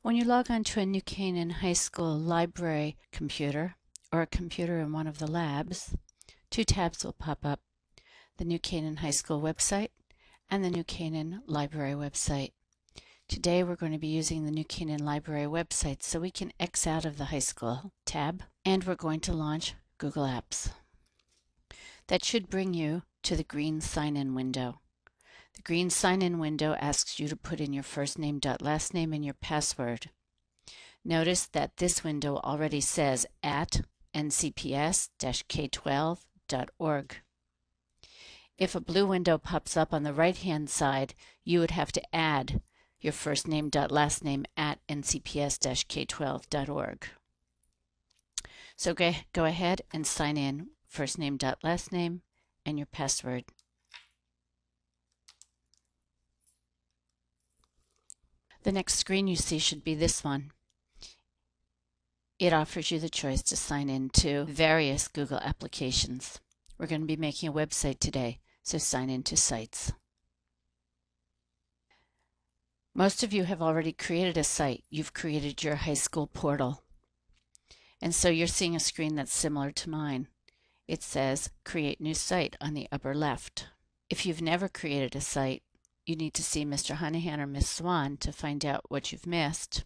When you log on to a New Canaan High School library computer or a computer in one of the labs, two tabs will pop up: the New Canaan High School website and the New Canaan Library website. Today we're going to be using the New Canaan Library website, so we can X out of the High School tab, and we're going to launch Google Apps. That should bring you to the green sign-in window. The green sign-in window asks you to put in your first name, last name, and your password. Notice that this window already says at ncps-k12.org. If a blue window pops up on the right-hand side, you would have to add your first name, last name at ncps-k12.org. So go ahead and sign in, first name, last name, and your password. The next screen you see should be this one. It offers you the choice to sign in to various Google applications. We're going to be making a website today, so sign into Sites. Most of you have already created a site. You've created your high school portal. And so you're seeing a screen that's similar to mine. It says Create New Site on the upper left. If you've never created a site, you need to see Mr. Honahan or Miss Swan to find out what you've missed,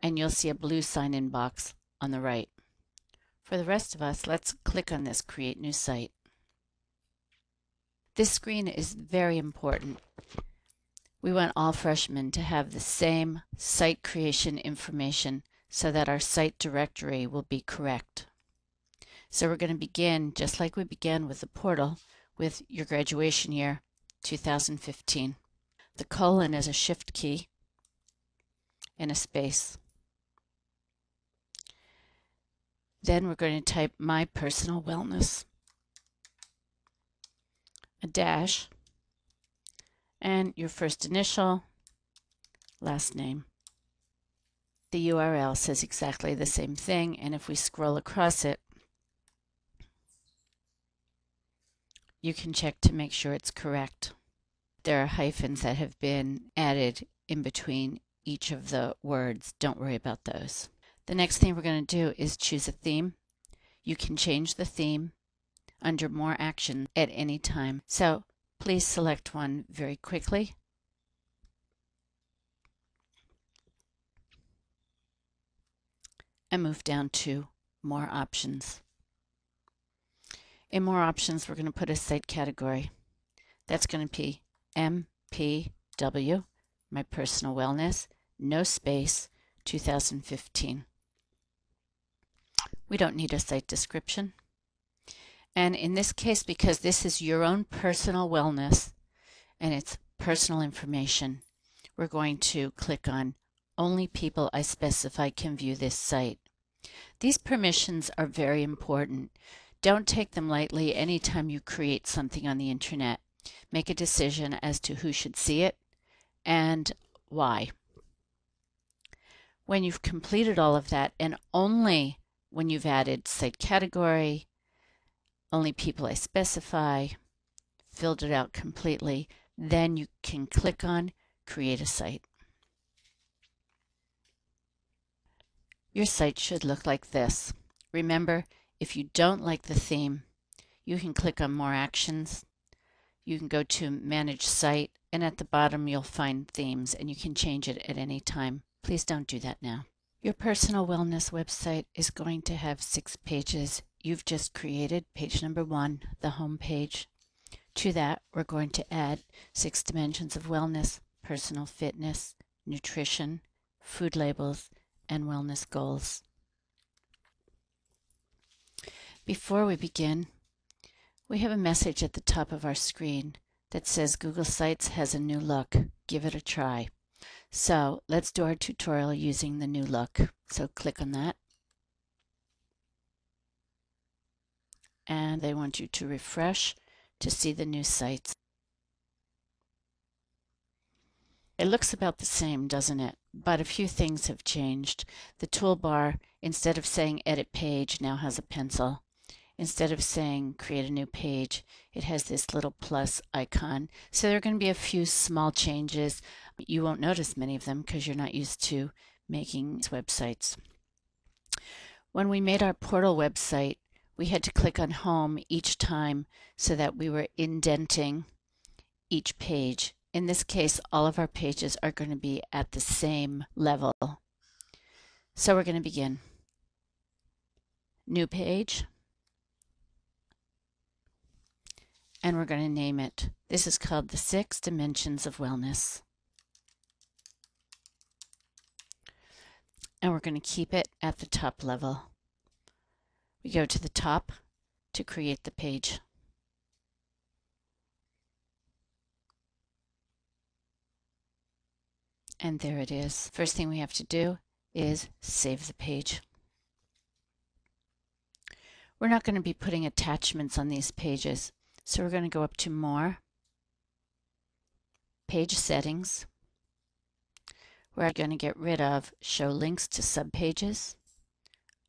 and you'll see a blue sign-in box on the right. For the rest of us, let's click on this Create New Site. This screen is very important. We want all freshmen to have the same site creation information so that our site directory will be correct. So we're going to begin, just like we began with the portal, with your graduation year, 2015. The colon is a shift key and a space. Then we're going to type My Personal Wellness, a dash, and your first initial, last name. The URL says exactly the same thing, and if we scroll across it, you can check to make sure it's correct. There are hyphens that have been added in between each of the words. Don't worry about those. The next thing we're going to do is choose a theme. You can change the theme under More Action at any time. So please select one very quickly. And move down to More Options. In More Options, we're going to put a site category. That's going to be MPW, My Personal Wellness, no space, 2015. We don't need a site description. And in this case, because this is your own personal wellness and it's personal information, we're going to click on Only People I Specify Can View This Site. These permissions are very important. Don't take them lightly anytime you create something on the internet. Make a decision as to who should see it and why. When you've completed all of that, and only when you've added site category, only people I specify, filled it out completely, then you can click on Create a Site. Your site should look like this. Remember, if you don't like the theme, you can click on More Actions. You can go to Manage Site, and at the bottom you'll find themes, and you can change it at any time. Please don't do that now. Your personal wellness website is going to have 6 pages. You've just created page number 1, the home page. To that, we're going to add 6 dimensions of wellness: personal fitness, nutrition, food labels, and wellness goals. Before we begin, we have a message at the top of our screen that says Google Sites has a new look. Give it a try. So let's do our tutorial using the new look. So click on that. And they want you to refresh to see the new sites. It looks about the same, doesn't it? But a few things have changed. The toolbar, instead of saying Edit Page, now has a pencil. instead of saying create a new page, it has this little plus icon. So there are going to be a few small changes. You won't notice many of them because you're not used to making websites. When we made our portal website, we had to click on home each time so that we were indenting each page. In this case, all of our pages are going to be at the same level. So we're going to begin. New page. And we're going to name it. This is called the 6 Dimensions of Wellness. And we're going to keep it at the top level. We go to the top to create the page. And there it is. First thing we have to do is save the page. We're not going to be putting attachments on these pages, so we're going to go up to More, Page Settings. We're going to get rid of Show Links to Subpages,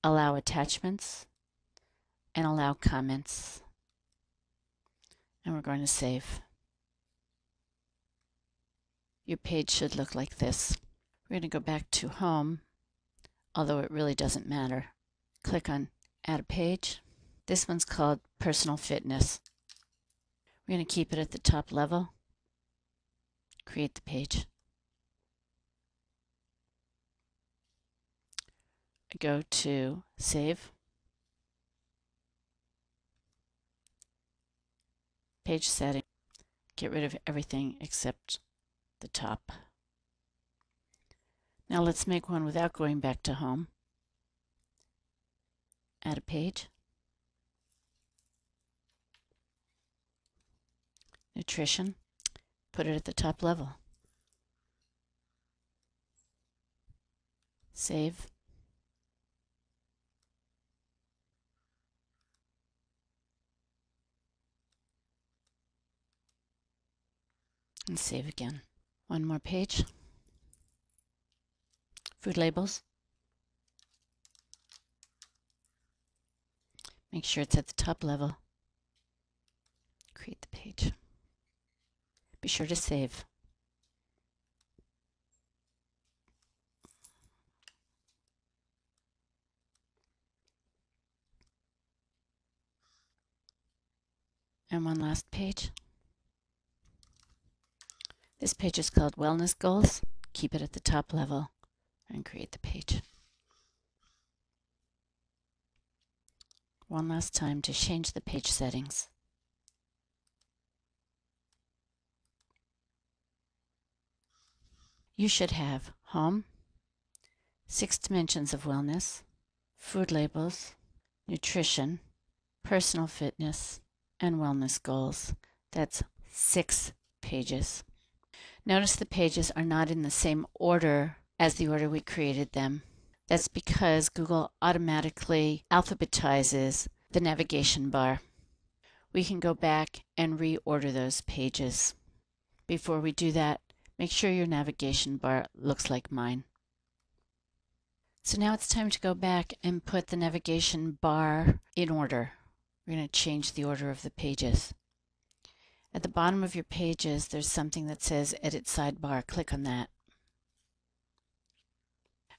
Allow Attachments, and Allow Comments. And we're going to save. Your page should look like this. We're going to go back to Home, although it really doesn't matter. Click on Add a Page. This one's called Personal Fitness. We're going to keep it at the top level. Create the page. Go to Save. Page Setting. Get rid of everything except the top. Now let's make one without going back to Home. Add a page. Nutrition. Put it at the top level. Save. And save again. One more page. Food labels. Make sure it's at the top level. Create the page. Be sure to save. And one last page. This page is called Wellness Goals. Keep it at the top level and create the page. One last time to change the page settings. You should have Home, 6 Dimensions of Wellness, Food Labels, Nutrition, Personal Fitness, and Wellness Goals. That's 6 pages. Notice the pages are not in the same order as the order we created them. That's because Google automatically alphabetizes the navigation bar. We can go back and reorder those pages. Before we do that, make sure your navigation bar looks like mine. So now it's time to go back and put the navigation bar in order. We're going to change the order of the pages. At the bottom of your pages, there's something that says Edit Sidebar. Click on that.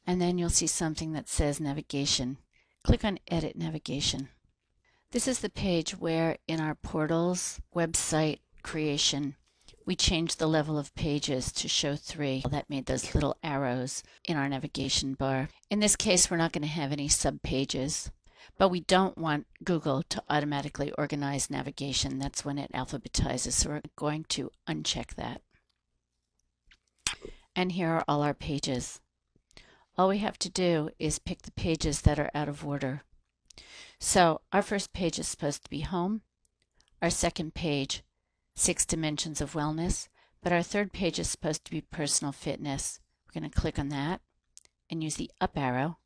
And then you'll see something that says Navigation. Click on Edit Navigation. This is the page where in our portals website creation, we changed the level of pages to show 3. That made those little arrows in our navigation bar. In this case, we're not going to have any subpages. But we don't want Google to automatically organize navigation. That's when it alphabetizes. So we're going to uncheck that. And here are all our pages. All we have to do is pick the pages that are out of order. So our first page is supposed to be Home. Our second page, 6 Dimensions of Wellness. But our third page is supposed to be Personal Fitness. We're going to click on that and use the up arrow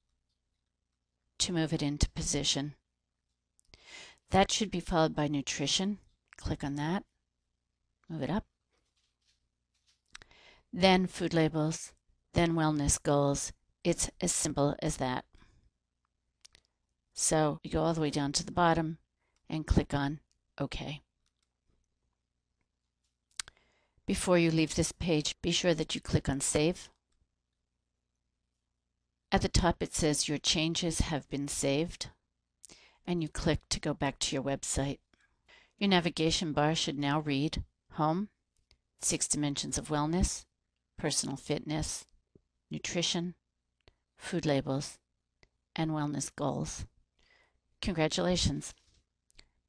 to move it into position. That should be followed by Nutrition. Click on that, move it up. Then Food Labels, then Wellness Goals. It's as simple as that. So you go all the way down to the bottom, and click on OK. Before you leave this page, be sure that you click on Save. At the top it says your changes have been saved, and you click to go back to your website. Your navigation bar should now read Home, 6 Dimensions of Wellness, Personal Fitness, Nutrition, Food Labels, and Wellness Goals. Congratulations!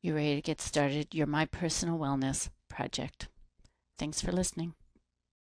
You're ready to get started your My Personal Wellness project. Thanks for listening.